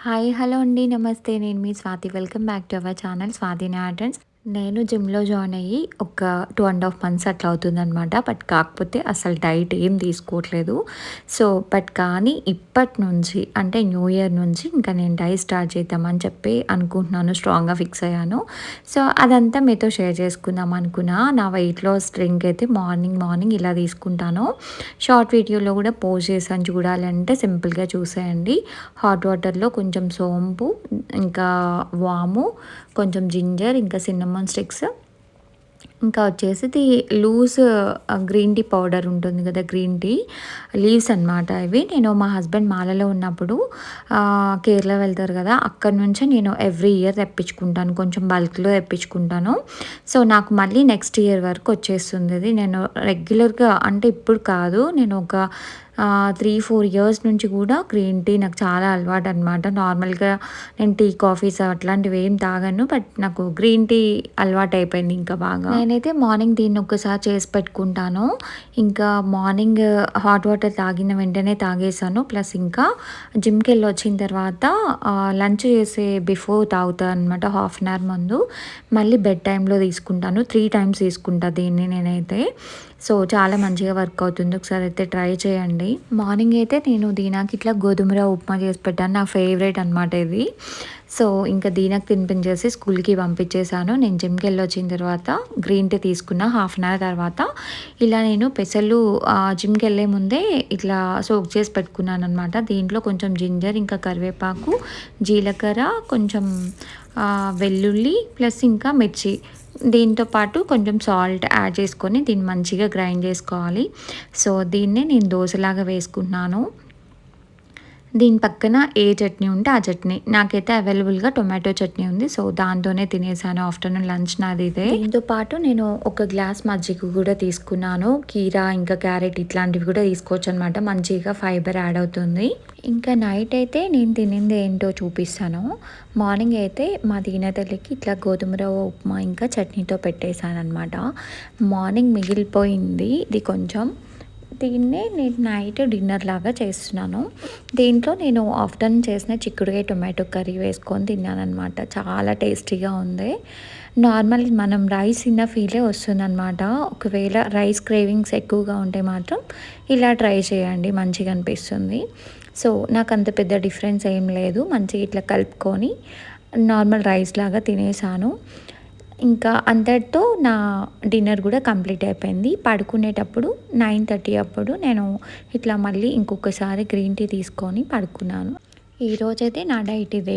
Hi hello అండి నమస్తే. నేను మీ Swathi. Welcome back to our channel Swathi నాటన్స్. నేను జిమ్లో జాయిన్ అయ్యి ఒక 2.5 మంత్స్ అట్లా అవుతుందనమాట. బట్ కాకపోతే అసలు డైట్ ఏం తీసుకోవట్లేదు. కానీ ఇప్పటి నుంచి అంటే న్యూ ఇయర్ నుంచి ఇంకా నేను డైట్ స్టార్ట్ చేద్దామని చెప్పి అనుకుంటున్నాను. స్ట్రాంగ్గా ఫిక్స్ అయ్యాను. అదంతా మీతో షేర్ చేసుకుందాం అనుకున్నా. నా వెయిట్ లాస్ డ్రింక్ అయితే మార్నింగ్ ఇలా తీసుకుంటాను. షార్ట్ వీడియోలో కూడా పోస్ట్ చేశాను, చూడాలంటే సింపుల్గా చూసేయండి. హాట్ వాటర్లో కొంచెం సోంపు, ఇంకా వాము, కొంచెం జింజర్, ఇంకా సిన్నమన్ స్టిక్స్, ఇంకా వచ్చేసి ఇది లూజ్ గ్రీన్ టీ పౌడర్ ఉంటుంది కదా, గ్రీన్ టీ లీవ్స్ అనమాట ఇవి. నేను మా హస్బెండ్ మాలలో ఉన్నప్పుడు కేరళ వెళ్తారు కదా, అక్కడ నుంచే నేను ఎవ్రీ ఇయర్ తెప్పించుకుంటాను, కొంచెం బల్క్లో తెప్పించుకుంటాను. నాకు మళ్ళీ నెక్స్ట్ ఇయర్ వరకు వచ్చేస్తుంది ఇది. నేను రెగ్యులర్గా అంటే ఇప్పుడు కాదు, నేను ఒక 3-4 ఇయర్స్ నుంచి కూడా గ్రీన్ టీ నాకు చాలా అలవాటు అనమాట. నార్మల్గా నేను టీ కాఫీస్ అట్లాంటివి ఏం తాగాను, బట్ నాకు గ్రీన్ టీ అలవాటు అయిపోయింది ఇంకా బాగా. నేనైతే మార్నింగ్ దీన్ని ఒక్కసారి చేసి పెట్టుకుంటాను. ఇంకా మార్నింగ్ హాట్ వాటర్ తాగిన వెంటనే తాగేసాను. ప్లస్ ఇంకా జిమ్కి వెళ్ళి వచ్చిన తర్వాత లంచ్ చేసే బిఫోర్ తాగుతాను అనమాట, హాఫ్ అన్ అవర్ ముందు. మళ్ళీ బెడ్ టైంలో తీసుకుంటాను. 3 టైమ్స్ తీసుకుంటా దీన్ని నేనైతే. చాలా మంచిగా వర్క్ అవుతుంది. ఒకసారి అయితే ట్రై చేయండి. మార్నింగ్ అయితే నేను దీనాకి ఇట్లా గోధుమ రవ్వ ఉప్మా చేసి పెట్టాను. నా ఫేవరెట్ అనమాట ఇది. ఇంకా దీనాకి తినిపించేసి స్కూల్కి పంపించేశాను. నేను జిమ్కి వెళ్ళి వచ్చిన తర్వాత గ్రీన్ టీ తీసుకున్న హాఫ్ అన్ అవర్ తర్వాత. ఇలా నేను పెసలు జిమ్కి వెళ్ళే ముందే ఇట్లా సోక్ చేసి పెట్టుకున్నాను అనమాట. దీంట్లో కొంచెం జింజర్, ఇంకా కరివేపాకు, జీలకర్ర, కొంచెం వెల్లుల్లి, ప్లస్ ఇంకా మిర్చి, దీంతో పాటు కొంచెం సాల్ట్ యాడ్ చేసుకొని దీన్ని మంచిగా గ్రైండ్ చేసుకోవాలి. దీన్నే నేను దోశలాగా వేసుకుంటున్నాను. దీని పక్కన ఏ చట్నీ ఉంటే ఆ చట్నీ, నాకైతే అవైలబుల్గా టొమాటో చట్నీ ఉంది. దాంతోనే తినేసాను ఆఫ్టర్నూన్ లంచ్ నాది ఇదే. దీంతో పాటు నేను ఒక గ్లాస్ మజ్జిగ కూడా తీసుకున్నాను. కీరా, ఇంకా క్యారెట్ ఇట్లాంటివి కూడా తీసుకోవచ్చు అనమాట. మంచిగా ఫైబర్ యాడ్ అవుతుంది. ఇంకా నైట్ అయితే నేను తినింది ఏంటో చూపిస్తాను. మార్నింగ్ అయితే మా దీనతల్లికి ఇట్లా గోధుమ రవ్వ ఉప్మా ఇంకా చట్నీతో పెట్టేశాను అనమాట. మార్నింగ్ మిగిలిపోయింది ఇది కొంచెం. దీన్నే నేను నైట్ డిన్నర్ లాగా చేస్తున్నాను. దీంట్లో నేను ఆఫ్టర్నూన్ చేసిన చిక్కుడుకాయ టొమాటో కర్రీ వేసుకొని తిన్నాను అనమాట. చాలా టేస్టీగా ఉంది. నార్మల్ మనం రైస్ తిన్న ఫీలే వస్తుందన్నమాట. ఒకవేళ రైస్ క్రేవింగ్స్ ఎక్కువగా ఉంటే మాత్రం ఇలా ట్రై చేయండి, మంచిగా అనిపిస్తుంది. నాకు అంత పెద్ద డిఫరెన్స్ ఏం లేదు. మంచిగా ఇట్లా కలుపుకొని నార్మల్ రైస్ లాగా తినేసాను. ఇంకా అంతటితో నా డిన్నర్ కూడా కంప్లీట్ అయిపోయింది. పడుకునేటప్పుడు 9:30 అప్పుడు నేను ఇట్లా మళ్ళీ ఇంకొకసారి గ్రీన్ టీ తీసుకొని పడుకున్నాను. ఈరోజైతే నా డైట్ ఇదే.